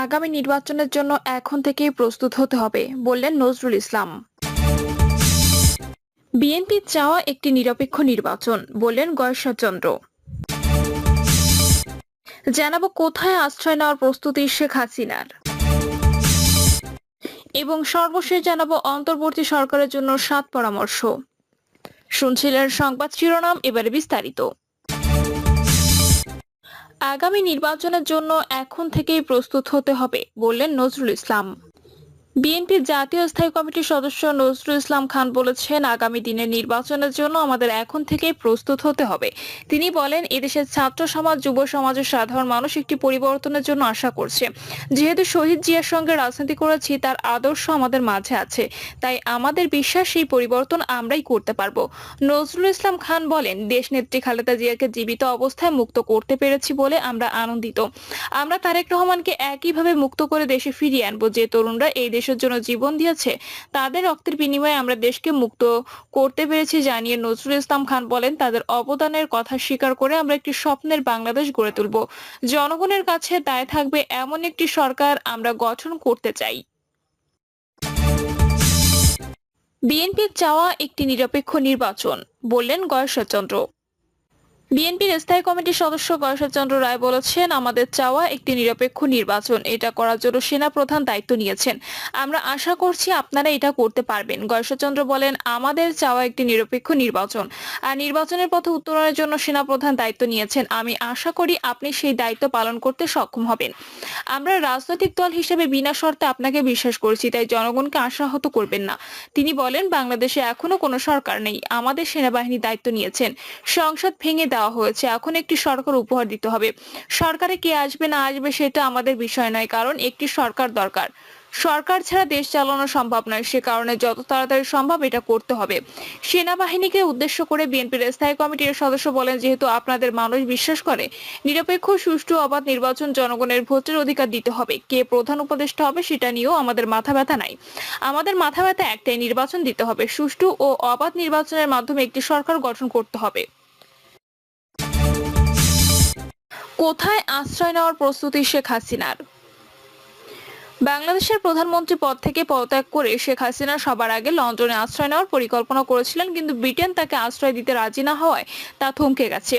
আগামী নির্বাচনের জন্য এখন থেকেই প্রস্তুত হতে হবে, বললেন নজরুল ইসলাম। বিএনপির চাওয়া একটি নিরপেক্ষ নির্বাচন, বললেন গয়েশ্বরচন্দ্র। জানাবো কোথায় আশ্রয় নেওয়ার প্রস্তুতি শেখ হাসিনার, এবং সর্বশেষ জানাবো অন্তর্বর্তী সরকারের জন্য 7 পরামর্শ। শুনছিলেন সংবাদ শিরোনাম, এবারে বিস্তারিত। আগামী নির্বাচনের জন্য এখন থেকেই প্রস্তুত হতে হবে, বললেন নজরুল ইসলাম। বিএনপির জাতীয় স্থায়ী কমিটির সদস্য নজরুল ইসলাম খান বলেছেন, আগামী দিনের নির্বাচনের জন্য আমাদের এখন থেকেই প্রস্তুত হতে হবে। তিনি বলেন, এদেশের ছাত্র সমাজ, যুব সমাজের সাধারণ মানুষ একটি পরিবর্তনের জন্য আশা করছে। যেহেতু শহীদ জিয়ার সঙ্গে রাজনীতি করেছি, তার আদর্শ আমাদের মাঝে আছে, তাই আমাদের বিশ্বাস সেই পরিবর্তন আমরাই করতে পারবো। নজরুল ইসলাম খান বলেন, দেশনেত্রী খালেদা জিয়াকে জীবিত অবস্থায় মুক্ত করতে পেরেছি বলে আমরা আনন্দিত। আমরা তারেক রহমানকে একইভাবে মুক্ত করে দেশে ফিরিয়ে আনবো। যে তরুণরা এই দেশের জন্য জীবন দিয়েছে, তাদের রক্তের বিনিময়ে আমরা দেশকে মুক্ত করতে পেরেছি জানিয়ে নজরুল ইসলাম খান বলেন, তাদের অবদানের কথা স্বীকার করে আমরা একটি স্বপ্নের বাংলাদেশ গড়ে তুলব। জনগণের কাছে দায় থাকবে এমন একটি সরকার আমরা গঠন করতে চাই। বিএনপির চাওয়া একটি নিরপেক্ষ নির্বাচন, বললেন গয়েশ্বরচন্দ্র। বিএনপির স্থায়ী কমিটির সদস্য গয়েশ্বরচন্দ্র রায় বলেছেন, আমাদের চাওয়া একটি নিরপেক্ষ নির্বাচন। এটা করার জন্য সেনাপ্রধান দায়িত্ব নিয়েছেন। আমরা আশা করছি আপনারা এটা করতে পারবেন। গয়েশ্বরচন্দ্র বলেন, আমাদের চাওয়া একটি নিরপেক্ষ নির্বাচন, আর নির্বাচনের পথে উত্তরণের জন্য সেনাপ্রধান দায়িত্ব নিয়েছেন। আমি আশা করি আপনি সেই দায়িত্ব পালন করতে সক্ষম হবেন। আমরা রাজনৈতিক দল হিসেবে বিনা শর্তে আপনাকে বিশ্বাস করছি, তাই জনগণকে আশাহত করবেন না। তিনি বলেন, বাংলাদেশে এখনো কোনো সরকার নেই, আমাদের সেনাবাহিনী দায়িত্ব নিয়েছেন। সংসদ ভেঙে দেওয়া হয়েছে, এখন একটি সরকার উপহার দিতে হবে। সরকারে কে আসবে না আসবে সেটা আমাদের বিষয় নয়, কারণ একটি সরকার দরকার। সরকার ছাড়া দেশ চালানো সম্ভব নয়, সে কারণে যত তাড়াতাড়ি সম্ভব এটা করতে হবে। সেনাবাহিনীকে উদ্দেশ্য করে বিএনপির স্থায়ী কমিটির সদস্য বলেন, যেহেতু আপনাদের মানুষ বিশ্বাস করে নিরপেক্ষ, সুষ্ঠু, অবাধ নির্বাচন, জনগণের ভোটের অধিকার দিতে হবে। কে প্রধান উপদেষ্টা হবে সেটা নিয়েও আমাদের মাথা ব্যথা নাই। আমাদের মাথা ব্যথা একটাই, নির্বাচন দিতে হবে। সুষ্ঠু ও অবাধ নির্বাচনের মাধ্যমে একটি সরকার গঠন করতে হবে। কোথায় আশ্রয় নেওয়ার প্রস্তুতি শেখ হাসিনার? বাংলাদেশের প্রধানমন্ত্রী পদ থেকে পদত্যাগ করে শেখ হাসিনা সবার আগে লন্ডনে আশ্রয় নেওয়ার পরিকল্পনা করেছিলেন, কিন্তু ব্রিটেন তাকে আশ্রয় দিতে রাজি না হওয়ায় তা থমকে গেছে।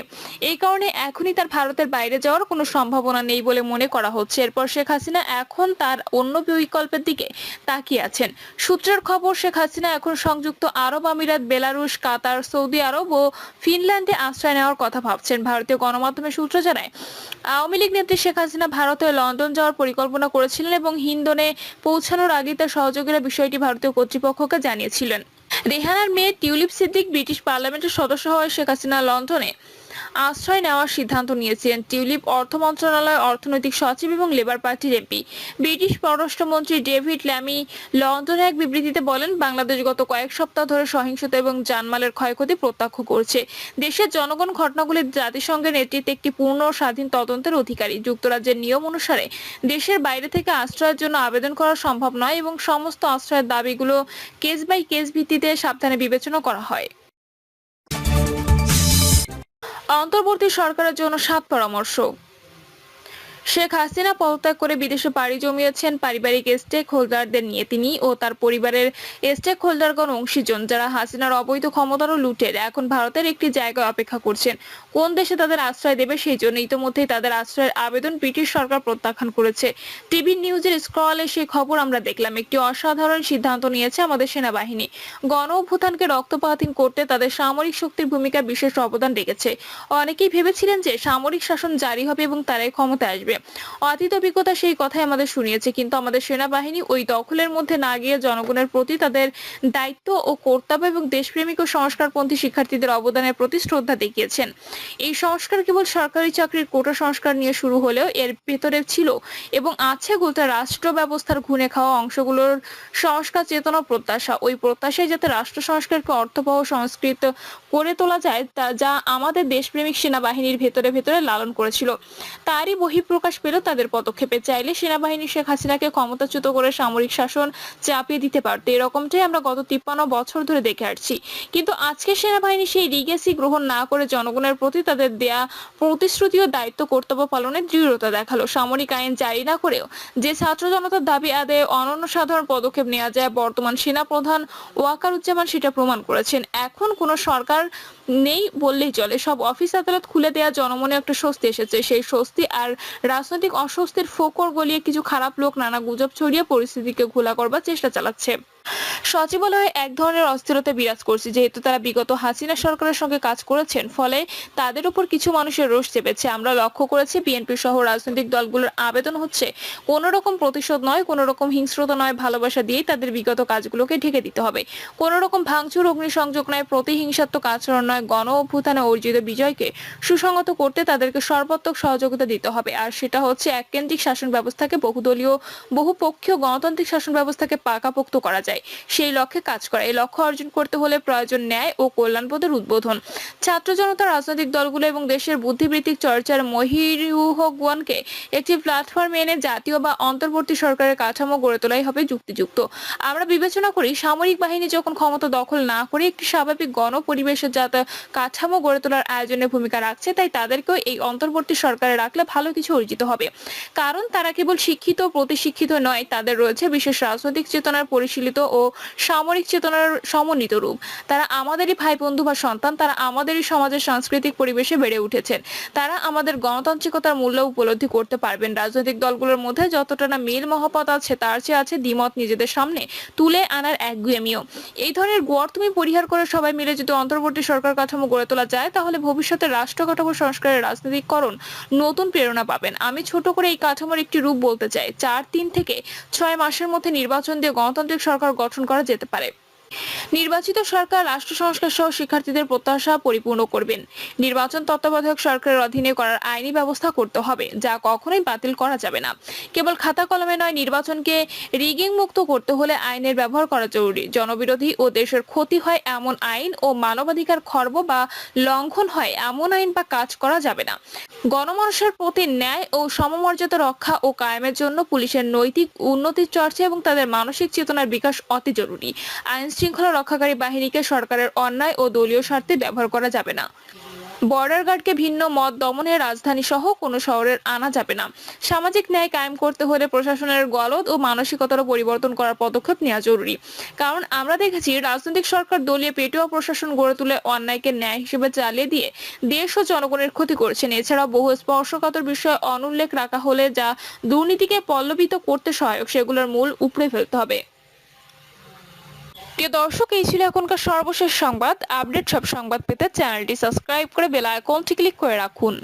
এই কারণে এখনই তার ভারতের বাইরে যাওয়ার কোনো সম্ভাবনা নেই বলে মনে করা হচ্ছে। এরপর শেখ হাসিনা এখন তার অন্য বিকল্পের দিকে তাকিয়ে আছেন। সূত্রের খবর, শেখ হাসিনা এখন সংযুক্ত আরব আমিরাত, বেলারুশ, কাতার, সৌদি আরব ও ফিনল্যান্ডে আশ্রয় নেওয়ার কথা ভাবছেন। ভারতীয় গণমাধ্যমের সূত্র জানায়, আওয়ামী লীগ নেত্রী শেখ হাসিনা ভারতে লন্ডন যাওয়ার পরিকল্পনা করেছিলেন এবং হিন্দনে পৌঁছানোর আগে তার সহযোগীরা বিষয়টি ভারতীয় কর্তৃপক্ষকে জানিয়েছিলেন। রেহানার মেয়ে টিউলিপ সিদ্দিক ব্রিটিশ পার্লামেন্টের সদস্য হওয়ায় শেখ হাসিনা লন্ডনে আশ্রয় নেওয়ার সিদ্ধান্ত নিয়েছিলেন। টিউলিপ অর্থ মন্ত্রণালয়ের অর্থনৈতিক সচিব এবং লেবার পার্টির এমপি। ব্রিটিশ পররাষ্ট্রমন্ত্রী ডেভিড ল্যামি লন্ডনে এক বিবৃতিতে বলেন, বাংলাদেশ গত কয়েক সপ্তাহ ধরে সহিংসতা এবং জানমালের ক্ষয়ক্ষতি প্রত্যক্ষ করছে। দেশের জনগণ ঘটনাগুলি জাতিসংঘের নেতৃত্বে একটি পূর্ণ ও স্বাধীন তদন্তের অধিকারী। যুক্তরাজ্যের নিয়ম অনুসারে দেশের বাইরে থেকে আশ্রয়ের জন্য আবেদন করা সম্ভব নয় এবং সমস্ত আশ্রয়ের দাবিগুলো কেস বাই কেস ভিত্তিতে সাবধানে বিবেচনা করা হয়। অন্তর্বর্তী সরকারের জন্য 7 পরামর্শ। শেখ হাসিনা পদত্যাগ করে বিদেশে পাড়ি জমিয়েছেন পারিবারিক স্টেক হোল্ডারদের নিয়ে। তিনি ও তার পরিবারের স্টেক হোল্ডারগণ অংশীজন, যারা হাসিনার অবৈধ ক্ষমতার ও লুটের এখন ভারতের একটি জায়গায় অপেক্ষা করছেন কোন দেশে তাদের আশ্রয় দেবে সেই জন্য। ইতিমধ্যেই তাদের আশ্রয়ের আবেদন ব্রিটিশ সরকার প্রত্যাখ্যান করেছে। টিভি নিউজের স্ক্রলে সেই খবর আমরা দেখলাম। একটি অসাধারণ সিদ্ধান্ত নিয়েছে আমাদের সেনাবাহিনী। গণ অভ্যুত্থানকে রক্তপাতহীন করতে তাদের সামরিক শক্তির ভূমিকা বিশেষ অবদান রেখেছে। অনেকেই ভেবেছিলেন যে সামরিক শাসন জারি হবে এবং তারাই ক্ষমতায় আসবে। অতীত অভিজ্ঞতা সেই কথাই আমাদের শুনিয়েছে, কিন্তু আমাদের সেনাবাহিনী ওই দখলের মধ্যে না গিয়ে জনগণের প্রতি তাদের দায়িত্ব ও কর্তব্য এবং দেশপ্রেমিক ও সংস্কারপন্থী শিক্ষার্থীদের অবদানের প্রতি শ্রদ্ধা দেখিয়েছেন। এই সংস্কার কেবল সরকারি চাকরির কোটা সংস্কার নিয়ে শুরু হলেও এর ভেতরে ছিল এবং আছে গোটা রাষ্ট্র ব্যবস্থার ঘুণে খাওয়া অংশগুলোর সংস্কার চেতনা প্রত্যাশা। ওই প্রত্যাশায় যাতে রাষ্ট্র সংস্কারকে অর্থবহ সংস্কৃত করে তোলা যায়, তা যা আমাদের দেশপ্রেমিক সেনাবাহিনীর ভেতরে ভেতরে লালন করেছিল, তারই বহিঃপ্রকাশ প্রকাশ পেল তাদের পদক্ষেপে। চাইলে সেনাবাহিনী শেখ হাসিনাকে ক্ষমতাচ্যুত করে সামরিক শাসন চাপিয়ে দিতে পারত। এরকমটাই আমরা গত 53 বছর ধরে দেখে আসছি। কিন্তু আজকে সেনাবাহিনী সেই লিগেসি গ্রহণ না করে জনগণের প্রতি তাদের দেয়া প্রতিশ্রুতি ও দায়িত্ব কর্তব্য পালনের দৃঢ়তা দেখালো। সামরিক আইন জারি না করেও যে ছাত্র জনতার দাবি আদায়ে অনন্য সাধারণ পদক্ষেপ নেওয়া যায়, বর্তমান সেনা প্রধান ওয়াকারুজ্জামান সেটা প্রমাণ করেছেন। এখন কোনো সরকার নেই বললেই চলে। সব অফিস আদালত খুলে দেয়া জনমনে একটা স্বস্তি এসেছে। সেই স্বস্তি আর রাজনৈতিক অস্বস্তির ফোকর গলিয়ে কিছু খারাপ লোক নানা গুজব ছড়িয়ে পরিস্থিতিকে ঘোলা করবার চেষ্টা চালাচ্ছে। সচিবালয়ে এক ধরনের অস্থিরতা বিরাজ করছে, যেহেতু তারা বিগত হাসিনা সরকারের সঙ্গে কাজ করেছেন, ফলে তাদের উপর কিছু মানুষের রোষ চেপেছে। আমরা লক্ষ্য করেছি বিএনপি সহ রাজনৈতিক দলগুলোর আবেদন হচ্ছে কোনো রকম প্রতিশোধ নয়, কোনো রকম হিংস্রতা নয়, ভালোবাসা দিয়েই তাদের বিগত কাজগুলোকে ঢেকে দিতে হবে। কোনো রকম ভাঙচুর, অগ্নিসংযোগ নয়, প্রতিহিংসাত্মক আচরণ নয়, গণ অভ্যুত্থানে অর্জিত বিজয়কে সুসংহত করতে তাদেরকে সর্বাত্মক সহযোগিতা দিতে হবে। আর সেটা হচ্ছে এককেন্দ্রিক শাসন ব্যবস্থাকে বহুদলীয়, বহুপক্ষীয় গণতান্ত্রিক শাসন ব্যবস্থাকে পাকাপোক্ত করা যায়, সেই লক্ষ্যে কাজ করা। এই লক্ষ্য অর্জন করতে হলে প্রয়োজন ন্যায় ও কল্যাণবোধের উদ্বোধন। ছাত্র জনতা, রাজনৈতিক দলগুলো এবং দেশের বুদ্ধিবৃত্তিক চর্চার মহিরুহগণকে একটি প্ল্যাটফর্মে এনে জাতীয় বা অন্তর্বর্তী সরকারের কাঠামো গড়ে তোলাই হবে যুক্তিযুক্ত। আমরা বিবেচনা করি সামরিক বাহিনী যখন ক্ষমতা দখল না করে একটি স্বাভাবিক গণপরিবেশের কাঠামো গড়ে তোলার আয়োজনে ভূমিকা রাখছে, তাই তাদেরকেও এই অন্তর্বর্তী সরকারে রাখলে ভালো কিছু অর্জিত হবে। কারণ তারা কেবল শিক্ষিত প্রতিশিক্ষিত নয়, তাদের রয়েছে বিশেষ রাজনৈতিক চেতনার পরিশীলিত ও সামরিক চেতনার সমন্বিত রূপ। তারা আমাদেরই ভাই বন্ধু বা সন্তান, তারা আমাদেরই সমাজের সাংস্কৃতিক পরিবেশে বেড়ে উঠেছেন। তারা আমাদের গণতান্ত্রিকতার মূল্য উপলব্ধি করতে পারবেন। রাজনৈতিক দলগুলোর মধ্যে যতটা না মিল মহব্বত আছে, তার চেয়ে আছে দ্বিমত নিজেদের সামনে তুলে আনার একগুঁয়েমিও। এই ধরনের গোয়ার্তুমি পরিহার করে সবাই মিলে যদি অন্তর্বর্তী সরকার কাঠামো গড়ে তোলা যায়, তাহলে ভবিষ্যতে রাষ্ট্র কাঠামো সংস্কারের রাজনৈতিককরণ নতুন প্রেরণা পাবেন। আমি ছোট করে এই কাঠামোর একটি রূপ বলতে চাই। 3 থেকে 6 মাসের মধ্যে নির্বাচন দিয়ে গণতান্ত্রিক সরকার গঠন করা যেতে পারে। নির্বাচিত সরকার রাষ্ট্র সংস্কার সহ শিক্ষার্থীদের প্রত্যাশা পরিপূর্ণ করবেন। নির্বাচন তত্ত্বাবধায়ক সরকারের অধীনে করার আইনি ব্যবস্থা করতে হবে, যা কখনোই বাতিল করা যাবে না। কেবল খাতা কলমে নয়, নির্বাচনকে রিগিং মুক্ত করতে হলে আইনের ব্যবহার করা জরুরি। জনবিরোধী ও দেশের ক্ষতি হয় এমন আইন ও মানবাধিকার খর্ব বা লঙ্ঘন হয় এমন আইন বা কাজ করা যাবে না। গণমানুষের প্রতি ন্যায় ও সমমর্যাদা রক্ষা ও কায়েমের জন্য পুলিশের নৈতিক উন্নতির চর্চা এবং তাদের মানসিক চেতনার বিকাশ অতি জরুরি। আইন শৃঙ্খলা রক্ষাকারী বাহিনীকে সরকারের অন্যায় ও দলীয় স্বার্থে ব্যবহার করা যাবে না। বর্ডার গার্ডকে ভিন্ন মত দমনের রাজধানী সহ কোনো শহরের আনা যাবে না। সামাজিক ন্যায় কায়েম করতে হলে প্রশাসনের গলদ ও মানসিকতারও পরিবর্তন করার পদক্ষেপ নেওয়া জরুরি। কারণ আমরা দেখেছি রাজনৈতিক সরকার দলীয় পেটুয়া প্রশাসন গড়ে তুলে অন্যায়কে ন্যায় হিসেবে চালিয়ে দিয়ে দেশ ও জনগণের ক্ষতি করেছেন। এছাড়াও বহু স্পর্শকাতর বিষয় অনুল্লেখ রাখা হলে যা দুর্নীতিকে পল্লবিত করতে সহায়ক, সেগুলোর মূল উপড়ে ফেলতে হবে। প্রিয় দর্শক, এই ছিল এখনকার সর্বশেষ সংবাদ। আপডেট সব সংবাদ পেতে চ্যানেলটি সাবস্ক্রাইব করে বেল আইকনটি ক্লিক করে রাখুন।